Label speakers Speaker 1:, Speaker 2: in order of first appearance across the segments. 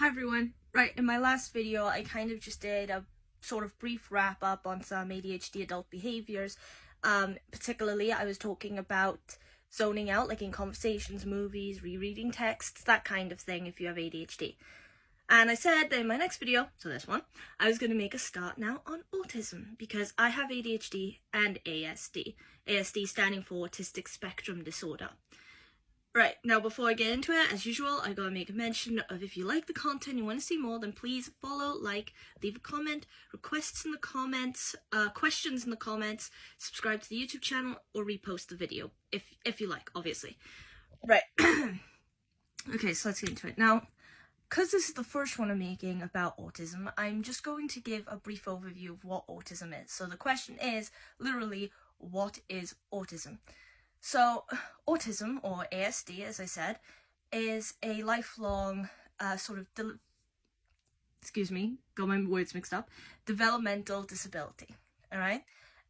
Speaker 1: Hi everyone. Right, in my last video I kind of just did a sort of brief wrap up on some ADHD adult behaviours. Particularly I was talking about zoning out, like in conversations, movies, rereading texts, that kind of thing if you have ADHD. And I said that in my next video, so this one, I was going to make a start now on autism because I have ADHD and ASD. ASD standing for Autistic Spectrum Disorder. Right, now before I get into it, as usual, I gotta make a mention of if you like the content and you want to see more, then please follow, like, leave a comment, requests in the comments, questions in the comments, subscribe to the YouTube channel, or repost the video, if you like, obviously. Right, okay, so let's get into it. Now, because this is the first one I'm making about autism, I'm just going to give a brief overview of what autism is. So the question is, literally, what is autism? So, autism, or ASD, as I said, is a lifelong got my words mixed up, developmental disability, alright?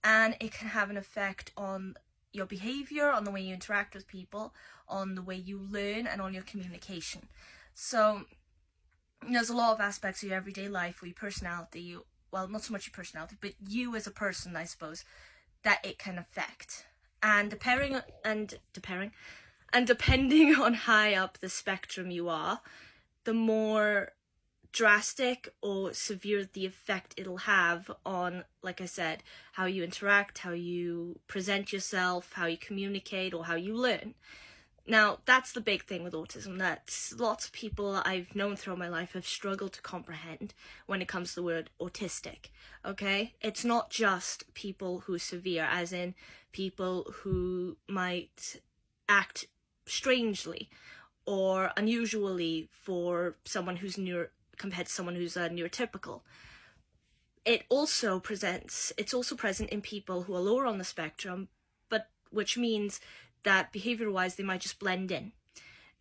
Speaker 1: And it can have an effect on your behaviour, on the way you interact with people, on the way you learn, and on your communication. So, there's a lot of aspects of your everyday life, or your personality, well, not so much your personality, but you as a person, I suppose, that it can affect. And depending on high up the spectrum you are, the more drastic or severe the effect it'll have on, like I said, how you interact, how you present yourself, how you communicate, or how you learn. Now, that's the big thing with autism, that lots of people I've known throughout my life have struggled to comprehend when it comes to the word autistic, okay? It's not just people who are severe, as in people who might act strangely or unusually for someone who's compared to someone who's neurotypical. It's also present in people who are lower on the spectrum, but which means that behavior-wise they might just blend in.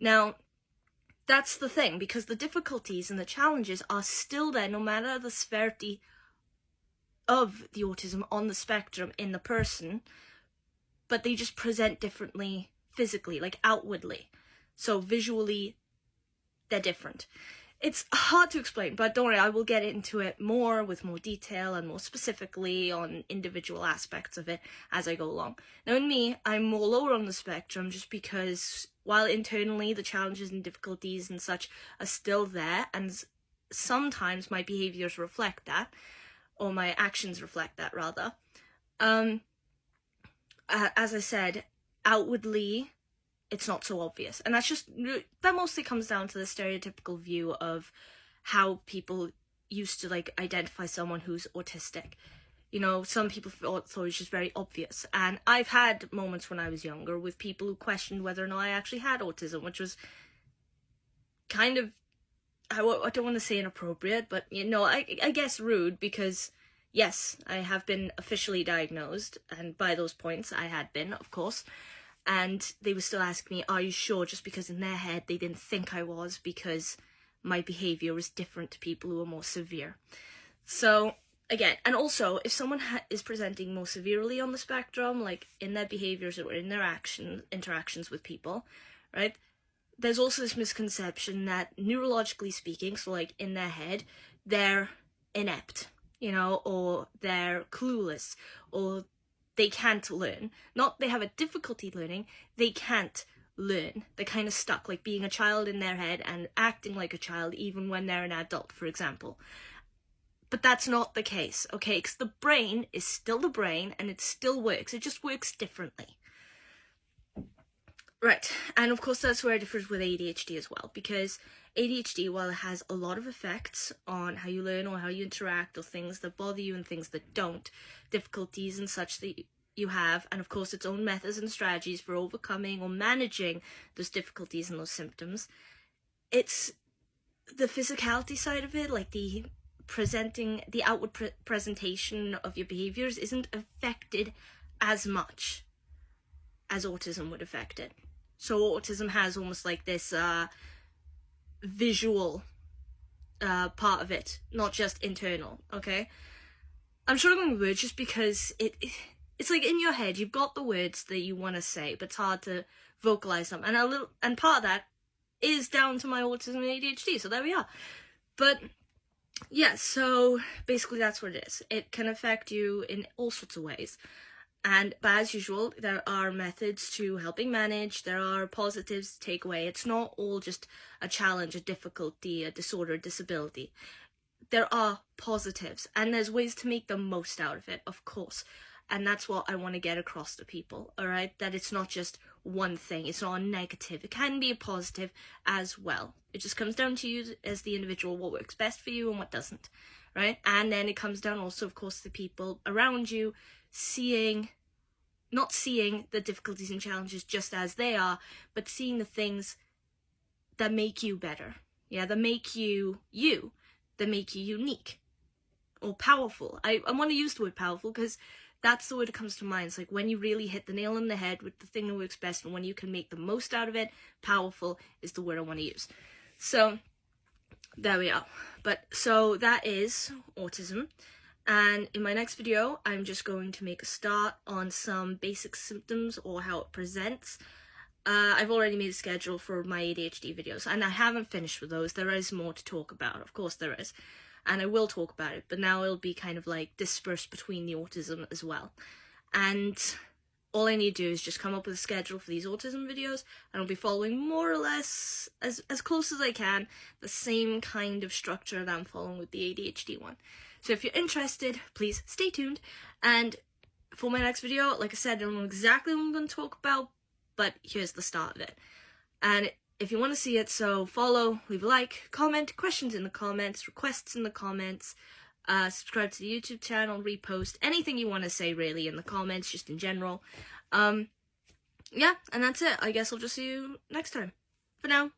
Speaker 1: Now, that's the thing, because the difficulties and the challenges are still there no matter the severity of the autism on the spectrum in the person, but they just present differently physically, like outwardly. So visually, they're different. It's hard to explain, but don't worry, I will get into it more with more detail and more specifically on individual aspects of it as I go along. Now in me, I'm more lower on the spectrum just because while internally the challenges and difficulties and such are still there, and sometimes my behaviours reflect that, or my actions reflect that rather, as I said, outwardly it's not so obvious, and that mostly comes down to the stereotypical view of how people used to identify someone who's autistic. You know, some people thought it was just very obvious, and I've had moments when I was younger with people who questioned whether or not I actually had autism, which was kind of, I don't want to say inappropriate, but you know, I guess rude, because yes, I have been officially diagnosed, and by those points I had been, of course. And they were still asking me, are you sure? Just because in their head they didn't think I was, because my behaviour was different to people who are more severe. So, again, and also, if someone is presenting more severely on the spectrum, like in their behaviours or in their interactions with people, right, there's also this misconception that neurologically speaking, so like in their head, they're inept, you know, or they're clueless, or they can't learn. Not they have a difficulty learning, they can't learn. They're kind of stuck, like being a child in their head and acting like a child even when they're an adult, for example. But that's not the case, okay? Because the brain is still the brain and it still works. It just works differently. Right, and of course that's where it differs with ADHD as well, because ADHD, while it has a lot of effects on how you learn or how you interact, or things that bother you and things that don't, difficulties and such that you have, and of course its own methods and strategies for overcoming or managing those difficulties and those symptoms, it's the physicality side of it, like the outward presentation of your behaviours isn't affected as much as autism would affect it. So autism has almost like this visual part of it, not just internal, okay? I'm struggling with words just because it's like in your head, you've got the words that you want to say, but it's hard to vocalize them. And part of that is down to my autism and ADHD, so there we are. But yeah, so basically that's what it is. It can affect you in all sorts of ways. But as usual, there are methods to helping manage. There are positives to take away. It's not all just a challenge, a difficulty, a disorder, a disability. There are positives, and there's ways to make the most out of it, of course. And that's what I want to get across to people, all right? That it's not just one thing. It's not a negative. It can be a positive as well. It just comes down to you as the individual, what works best for you and what doesn't, right? And then it comes down also, of course, to people around you not seeing the difficulties and challenges just as they are, but seeing the things that make you better. Yeah, that make you you, that make you unique or powerful. I want to use the word powerful because that's the word that comes to mind. It's like when you really hit the nail on the head with the thing that works best and when you can make the most out of it, powerful is the word I want to use. So there we are. So that is autism. And in my next video, I'm just going to make a start on some basic symptoms or how it presents. I've already made a schedule for my ADHD videos, and I haven't finished with those. There is more to talk about, of course there is. And I will talk about it, but now it'll be kind of like dispersed between the autism as well. And all I need to do is just come up with a schedule for these autism videos, and I'll be following more or less, as close as I can, the same kind of structure that I'm following with the ADHD one. So if you're interested, please stay tuned. And for my next video, like I said, I don't know exactly what I'm going to talk about, but here's the start of it. And if you want to see it, so follow, leave a like, comment, questions in the comments, requests in the comments, subscribe to the YouTube channel, repost, anything you want to say really in the comments, just in general. Yeah, and that's it. I guess I'll just see you next time. For now.